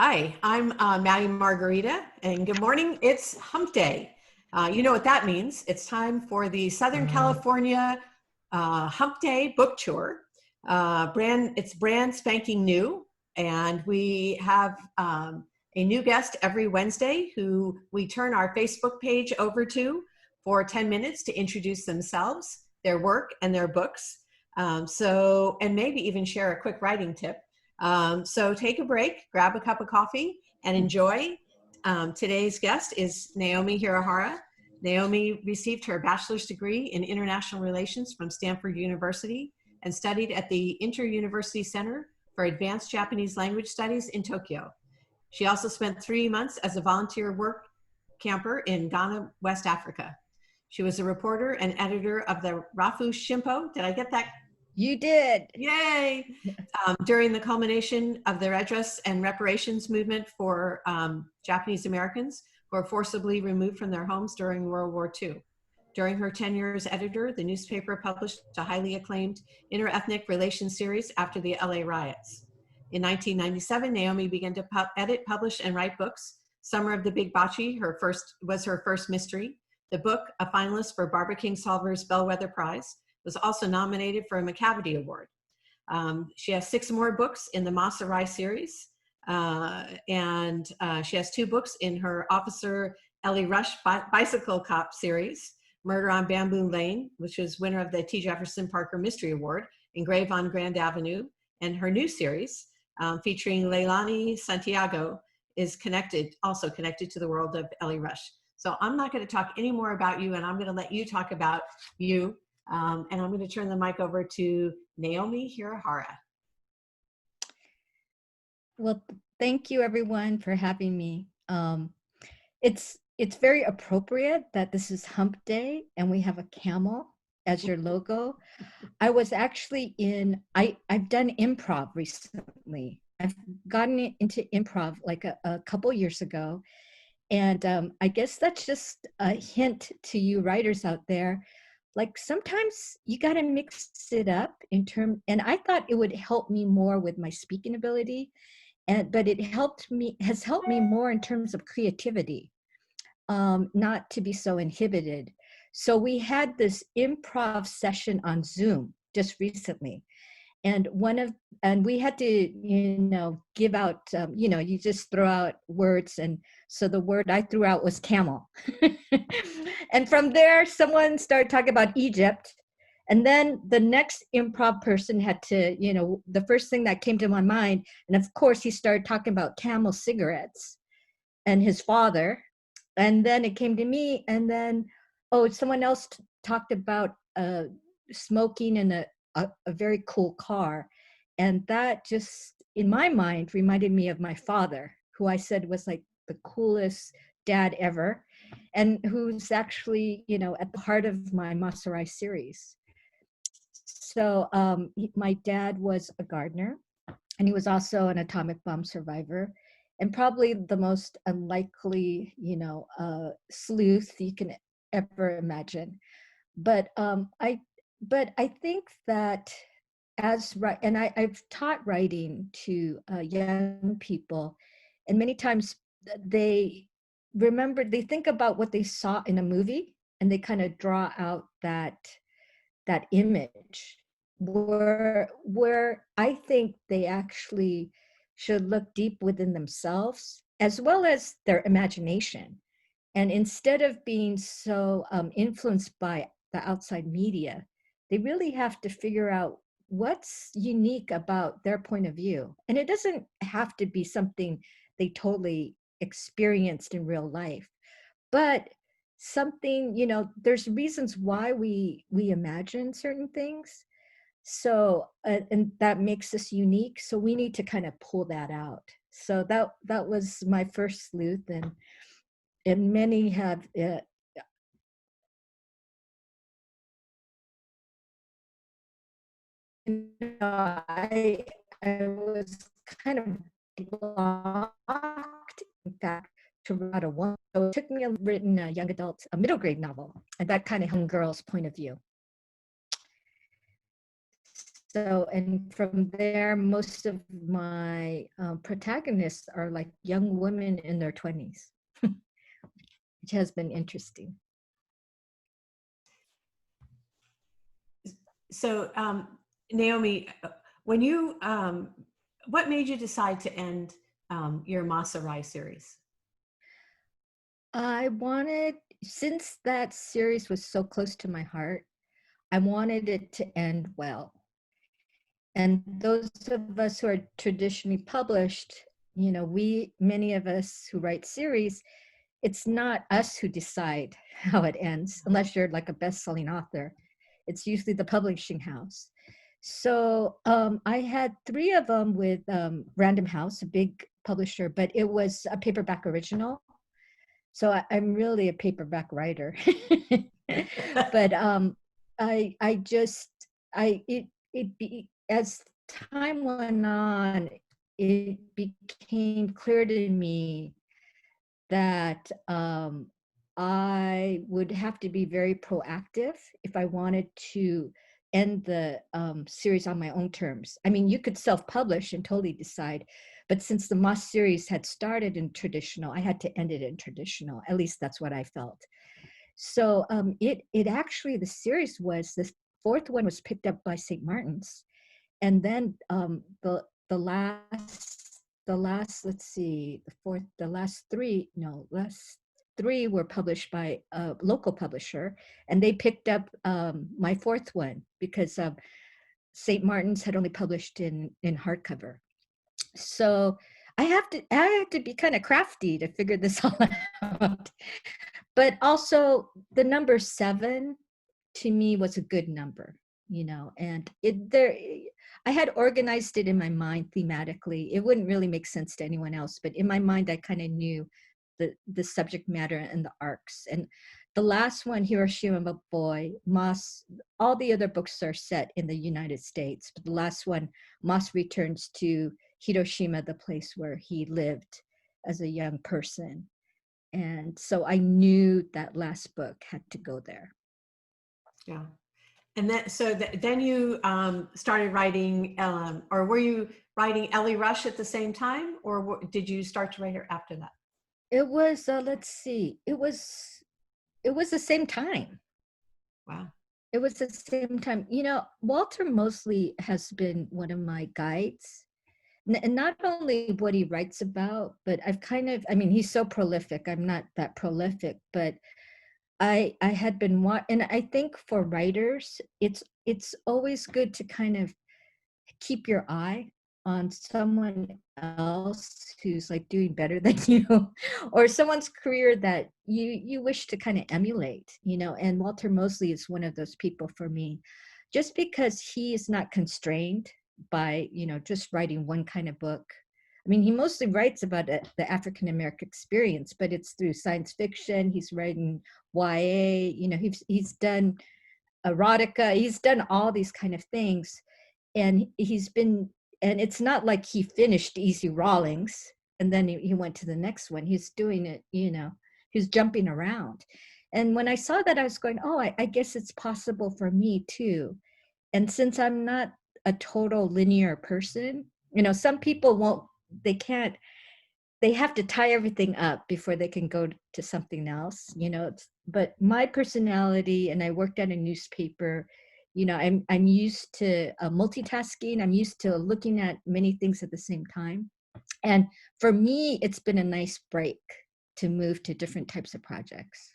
Hi, I'm Maddie Margarita, and good morning. It's Hump Day. You know what that means. It's time for the Southern California Hump Day book tour. It's brand spanking new, and we have a new guest every Wednesday who we turn our Facebook page over to for 10 minutes to introduce themselves, their work, and their books. And maybe even share a quick writing tip. So take a break, grab a cup of coffee, and enjoy. Today's guest is Naomi Hirahara. Naomi received her bachelor's degree in international relations from Stanford University and studied at the Inter-University Center for Advanced Japanese Language Studies in Tokyo. She also spent 3 months as a volunteer work camper in Ghana, West Africa. She was a reporter and editor of the Rafu Shimpo. Did I get that? You did. Yay! During the culmination of the redress and reparations movement for Japanese Americans who were forcibly removed from their homes during World War II. During her tenure as editor, the newspaper published a highly acclaimed interethnic relations series after the LA riots. In 1997, Naomi began to edit, publish, and write books. Summer of the Big Bocce was her first mystery. The book, a finalist for Barbara Kingsolver's Bellwether Prize, was also nominated for a Macavity Award. She has 6 more books in the Masarai series, and she has 2 books in her Officer Ellie Rush Bicycle Cop series, Murder on Bamboo Lane, which was winner of the T. Jefferson Parker Mystery Award, Engrave on Grand Avenue, and her new series, featuring Leilani Santiago, is also connected to the world of Ellie Rush. So I'm not going to talk any more about you, and I'm going to let you talk about you. And I'm going to turn the mic over to Naomi Hirahara. Well, thank you everyone for having me. It's very appropriate that this is Hump Day and we have a camel as your logo. I was actually I've done improv recently. I've gotten into improv like a couple years ago. And I guess that's just a hint to you writers out there. Like sometimes you got to mix it up and I thought it would help me more with my speaking ability, but it has helped me more in terms of creativity, not to be so inhibited. So we had this improv session on Zoom just recently, and we had to give out you just throw out words, and so the word I threw out was camel. And from there someone started talking about Egypt, and then the next improv person had to, the first thing that came to my mind, and of course he started talking about Camel cigarettes and his father, and then it came to me, and then someone else talked about smoking in a very cool car. And that just, in my mind, reminded me of my father, who I said was like the coolest dad ever, and who's actually, at the heart of my Masarai series. So my dad was a gardener, and he was also an atomic bomb survivor, and probably the most unlikely, sleuth you can ever imagine. But I think that I've taught writing to young people, and many times they think about what they saw in a movie, and they kind of draw out that image, where I think they actually should look deep within themselves as well as their imagination. And instead of being so influenced by the outside media, they really have to figure out what's unique about their point of view. And it doesn't have to be something they totally experienced in real life, but something, there's reasons why we imagine certain things. So, and that makes us unique. So we need to kind of pull that out. So that was my first sleuth, and many have I was kind of blocked, in fact, to write a one. So it took me written a young adult, a middle grade novel, and that kind of young girl's point of view. So, and from there, most of my protagonists are like young women in their 20s, which has been interesting. So, Naomi, when you, what made you decide to end your Masarai series? I wanted, since that series was so close to my heart, I wanted it to end well. And those of us who are traditionally published, you know, many of us who write series, it's not us who decide how it ends, unless you're like a best-selling author. It's usually the publishing house. So I had 3 of them with Random House, a big publisher, but it was a paperback original. So I'm really a paperback writer. But I just, as time went on, it became clear to me that I would have to be very proactive if I wanted to end the series on my own terms. I mean, you could self-publish and totally decide, but since the Moss series had started in traditional, I had to end it in traditional. At least that's what I felt. So it actually, the series was, the 4th one was picked up by St. Martin's, and then the last, let's see, the last 3 were published by a local publisher, and they picked up my 4th one because St. Martin's had only published in hardcover. So I had to be kind of crafty to figure this all out. But also the number 7 to me was a good number, you know, and I had organized it in my mind thematically. It wouldn't really make sense to anyone else, but in my mind, I kind of knew the subject matter and the arcs. And the last one, Hiroshima Boy, Moss, all the other books are set in the United States, but the last one, Moss returns to Hiroshima, the place where he lived as a young person. And so I knew that last book had to go there. Yeah. And then, then you started writing, or were you writing Ellie Rush at the same time, or did you start to write her after that? It was, let's see, it was the same time. Wow. It was the same time. You know, Walter Mosley has been one of my guides. And not only what he writes about, but I mean, he's so prolific. I'm not that prolific, but I had been and I think for writers, it's always good to kind of keep your eye on someone else who's like doing better than you, or someone's career that you wish to kind of emulate, you know. And Walter Mosley is one of those people for me, just because he is not constrained by, you know, just writing one kind of book. I mean, he mostly writes about the African American experience, but it's through science fiction. He's writing YA, you know, he's done erotica, he's done all these kind of things. And and it's not like he finished Easy Rawlings and then he went to the next one. He's doing it, you know, he's jumping around. And when I saw that, I was going, oh, I guess it's possible for me too. And since I'm not a total linear person, you know, some people they have to tie everything up before they can go to something else, you know. But my personality, and I worked at a newspaper, you know, I'm used to multitasking. I'm used to looking at many things at the same time. And for me, it's been a nice break to move to different types of projects.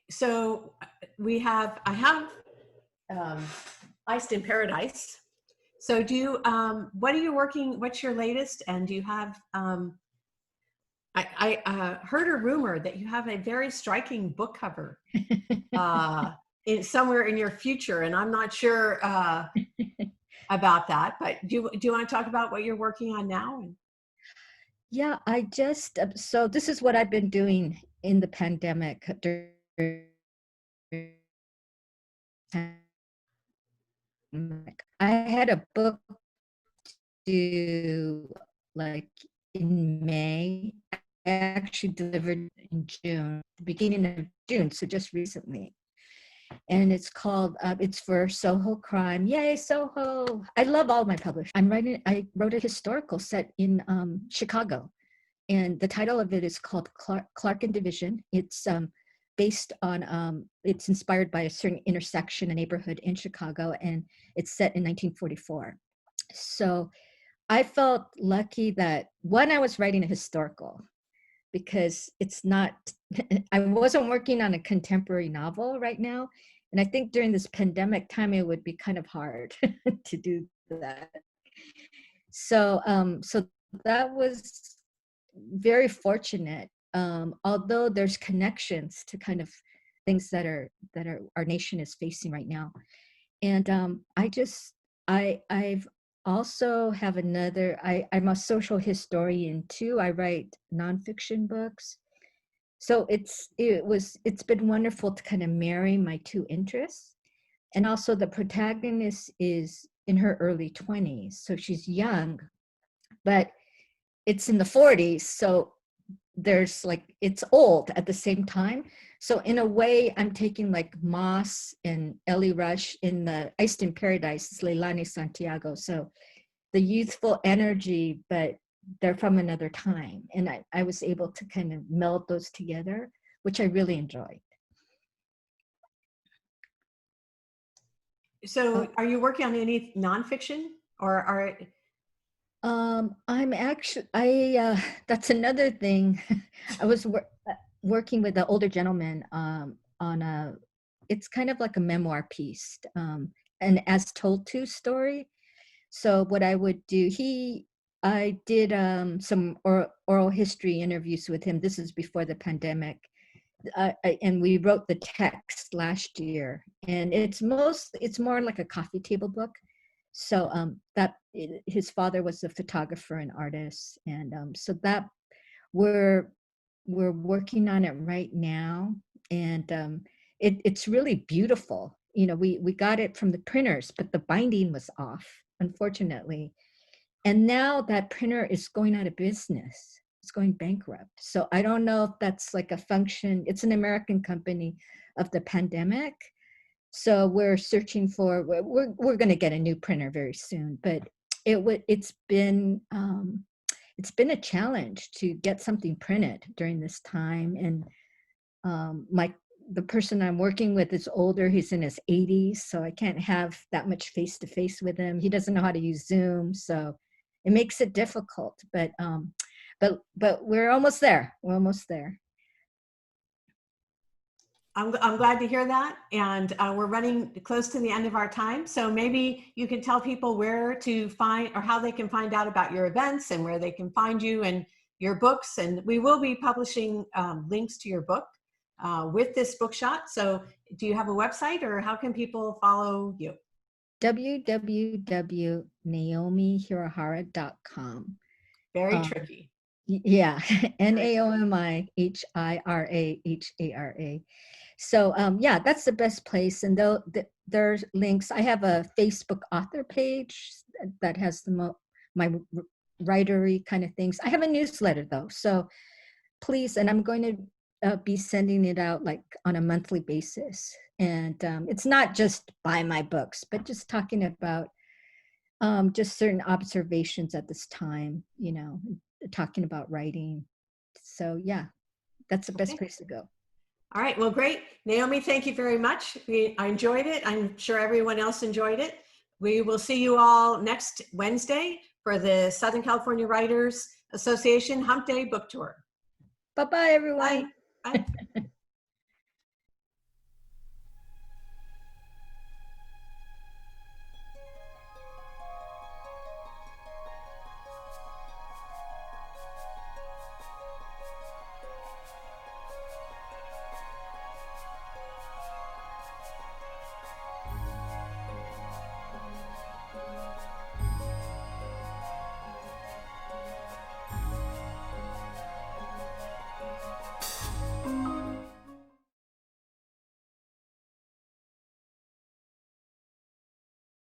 So I have Iced in Paradise. So what's your latest? And do you have, I heard a rumor that you have a very striking book cover somewhere in your future, and I'm not sure about that, but do you want to talk about what you're working on now? Yeah, so this is what I've been doing in the pandemic. I had a book due like in May. I actually delivered in June, the beginning of June, so just recently. and it's called, it's for Soho Crime. Yay, Soho. I love all my publishers. I wrote a historical set in Chicago, and the title of it is called Clark and Division. It's based on, it's inspired by a certain intersection, a neighborhood in Chicago, and it's set in 1944. So I felt lucky that, one, I was writing a historical, because it's not, I wasn't working on a contemporary novel right now. And I think during this pandemic time, it would be kind of hard to do that. So, so that was very fortunate. Although there's connections to kind of things that our nation is facing right now. And I've also have another, I'm a social historian too. I write nonfiction books. So it's been wonderful to kind of marry my two interests. And also the protagonist is in her early 20s. So she's young, but it's in the 40s. So there's like, it's old at the same time. So in a way, I'm taking like Moss and Ellie Rush in the Iced in Paradise, it's Leilani Santiago. So the youthful energy, but they're from another time. And I was able to kind of meld those together, which I really enjoyed. So are you working on any nonfiction, or are... I'm actually, that's another thing. I was working with an older gentleman on it's kind of like a memoir piece, an as told to story. So what I would do, I did some oral history interviews with him. This is before the pandemic. And we wrote the text last year, and it's more like a coffee table book. So his father was a photographer and artist, and so that we're working on it right now, and it's really beautiful. You know, we got it from the printers, but the binding was off, unfortunately. And now that printer is going out of business. It's going bankrupt. So I don't know if that's like a function. It's an American company of the pandemic. So we're searching for, we're going to get a new printer very soon, but it's been a challenge to get something printed during this time. And the person I'm working with is older. He's in his 80s, so I can't have that much face-to-face with him. He doesn't know how to use Zoom, so it makes it difficult. But we're almost there. We're almost there. I'm glad to hear that. And we're running close to the end of our time. So maybe you can tell people where to find, or how they can find out about your events and where they can find you and your books. And we will be publishing links to your book with this bookshot. So do you have a website, or how can people follow you? www.naomihirahara.com. Very tricky. Yeah, NaomiHirahara. So yeah, that's the best place. And there's links. I have a Facebook author page that has my writery kind of things. I have a newsletter though, so please, and I'm going to be sending it out like on a monthly basis. And it's not just buy my books, but just talking about just certain observations at this time, you know, talking about writing. So yeah, that's the best place to go. All right, well, great. Naomi, thank you very much. I enjoyed it. I'm sure everyone else enjoyed it. We will see you all next Wednesday for the Southern California Writers Association Hump Day Book Tour. Bye-bye, everyone. Bye. Bye.